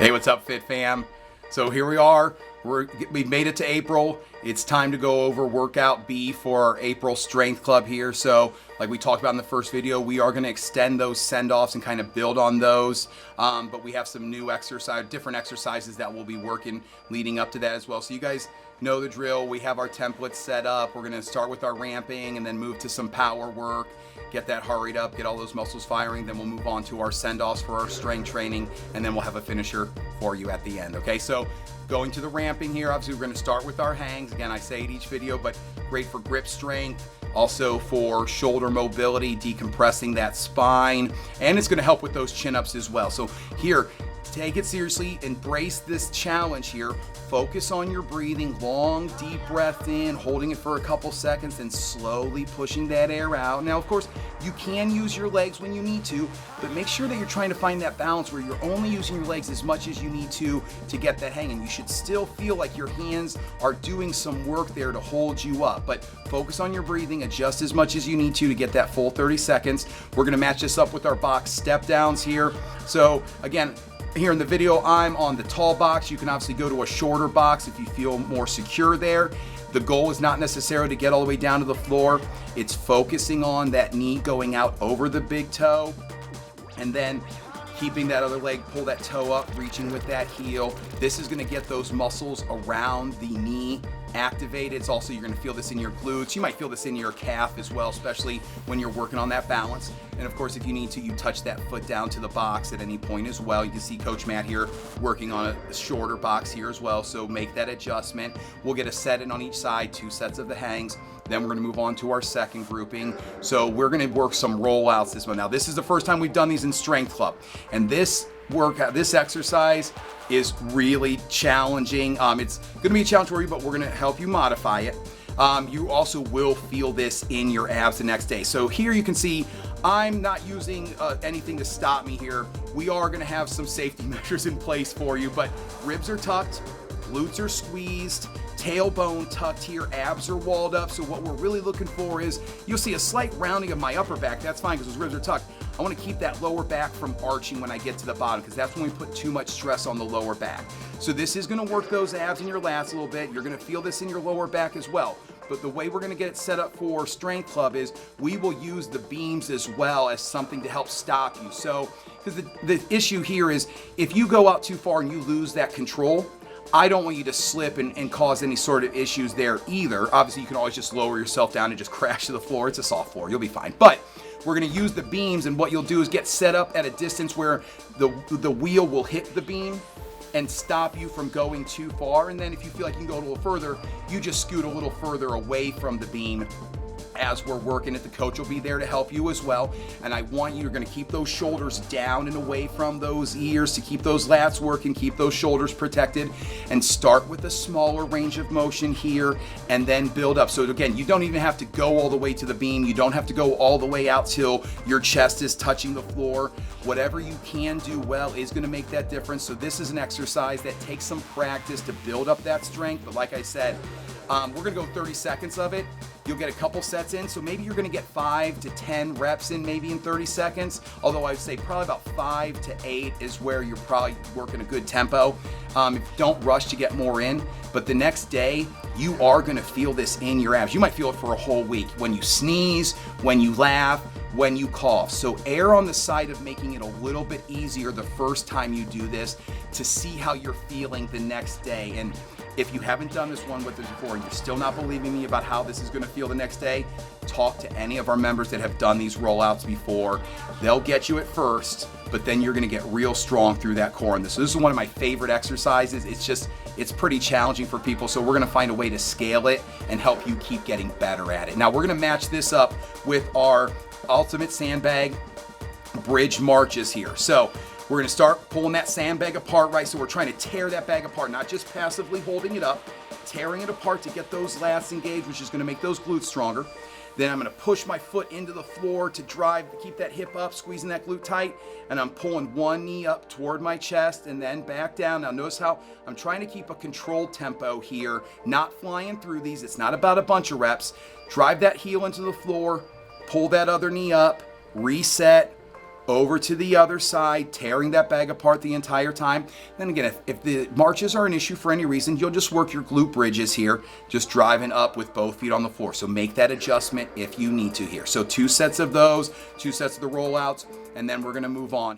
Hey, what's up, Fit Fam? So here we are. We've made it to April. It's time to go over workout B for our April Strength Club here. So like we talked about in the first video, we are going to extend those send-offs and kind of build on those. But we have some new different exercises that we'll be working leading up to that as well. So you guys know the drill. We have our templates set up. We're going to start with our ramping and then move to some power work. Get that hurried up, get all those muscles firing, then we'll move on to our send-offs for our strength training, and then we'll have a finisher for you at the end, okay? So going to the ramping here, obviously we're gonna start with our hangs. Again, I say it each video, but great for grip strength, also for shoulder mobility, decompressing that spine, and it's gonna help with those chin-ups as well. So here, take it seriously, embrace this challenge here. Focus on your breathing, long, deep breath in, holding it for a couple seconds, and slowly pushing that air out. Now, of course, you can use your legs when you need to, but make sure that you're trying to find that balance where you're only using your legs as much as you need to get that hanging. You should still feel like your hands are doing some work there to hold you up, but focus on your breathing, adjust as much as you need to get that full 30 seconds. We're gonna match this up with our box step downs here. So again, here in the video, I'm on the tall box. You can obviously go to a shorter box if you feel more secure there. The goal is not necessarily to get all the way down to the floor. It's focusing on that knee going out over the big toe, and then keeping that other leg, pull that toe up, reaching with that heel. This is gonna get those muscles around the knee activated. It's also, you're gonna feel this in your glutes. You might feel this in your calf as well, especially when you're working on that balance. And of course, if you need to, you touch that foot down to the box at any point as well. You can see Coach Matt here working on a shorter box here as well. So make that adjustment. We'll get a set in on each side, 2 sets of the hangs. Then we're gonna move on to our second grouping. So we're gonna work some rollouts this one. Now, this is the first time we've done these in Strength Club. And this exercise is really challenging. It's gonna be a challenge for you, but we're gonna help you modify it. You also will feel this in your abs the next day. So here you can see I'm not using anything to stop me here. We are gonna have some safety measures in place for you, but ribs are tucked, glutes are squeezed, tailbone tucked here, abs are walled up. So what we're really looking for is, you'll see a slight rounding of my upper back. That's fine because those ribs are tucked. I want to keep that lower back from arching when I get to the bottom, because that's when we put too much stress on the lower back. So this is going to work those abs in your lats a little bit. You're going to feel this in your lower back as well. But the way we're going to get it set up for Strength Club is we will use the beams as well as something to help stop you. So, because the issue here is, if you go out too far and you lose that control, I don't want you to slip and cause any sort of issues there either. Obviously, you can always just lower yourself down and just crash to the floor. It's a soft floor. You'll be fine. But we're going to use the beams, and what you'll do is get set up at a distance where the wheel will hit the beam and stop you from going too far. And then if you feel like you can go a little further, you just scoot a little further away from the beam. As we're working it, the coach will be there to help you as well. And I want you're going to keep those shoulders down and away from those ears to keep those lats working, keep those shoulders protected, and start with a smaller range of motion here and then build up. So again, you don't even have to go all the way to the beam. You don't have to go all the way out till your chest is touching the floor. Whatever you can do well is going to make that difference. So this is an exercise that takes some practice to build up that strength. But like I said, we're going to go 30 seconds of it. You'll get a couple sets in, so maybe you're going to get 5 to 10 reps in maybe in 30 seconds, although I would say probably about 5 to 8 is where you're probably working a good tempo. Don't rush to get more in, but the next day, you are going to feel this in your abs. You might feel it for a whole week when you sneeze, when you laugh, when you cough. So err on the side of making it a little bit easier the first time you do this to see how you're feeling the next day. And if you haven't done this one with us before and you're still not believing me about how this is going to feel the next day, talk to any of our members that have done these rollouts before. They'll get you at first, but then you're going to get real strong through that core. And this is one of my favorite exercises. It's pretty challenging for people, so we're going to find a way to scale it and help you keep getting better at it. Now we're going to match this up with our ultimate sandbag bridge marches here. So we're going to start pulling that sandbag apart, right? So we're trying to tear that bag apart, not just passively holding it up, tearing it apart to get those lats engaged, which is going to make those glutes stronger. Then I'm going to push my foot into the floor to drive, keep that hip up, squeezing that glute tight, and I'm pulling one knee up toward my chest and then back down. Now notice how I'm trying to keep a controlled tempo here, not flying through these. It's not about a bunch of reps. Drive that heel into the floor, pull that other knee up, reset, over to the other side, tearing that bag apart the entire time. Then again, if the marches are an issue for any reason, you'll just work your glute bridges here, just driving up with both feet on the floor. So make that adjustment if you need to here. So 2 sets of those, 2 sets of the rollouts, and then we're gonna move on.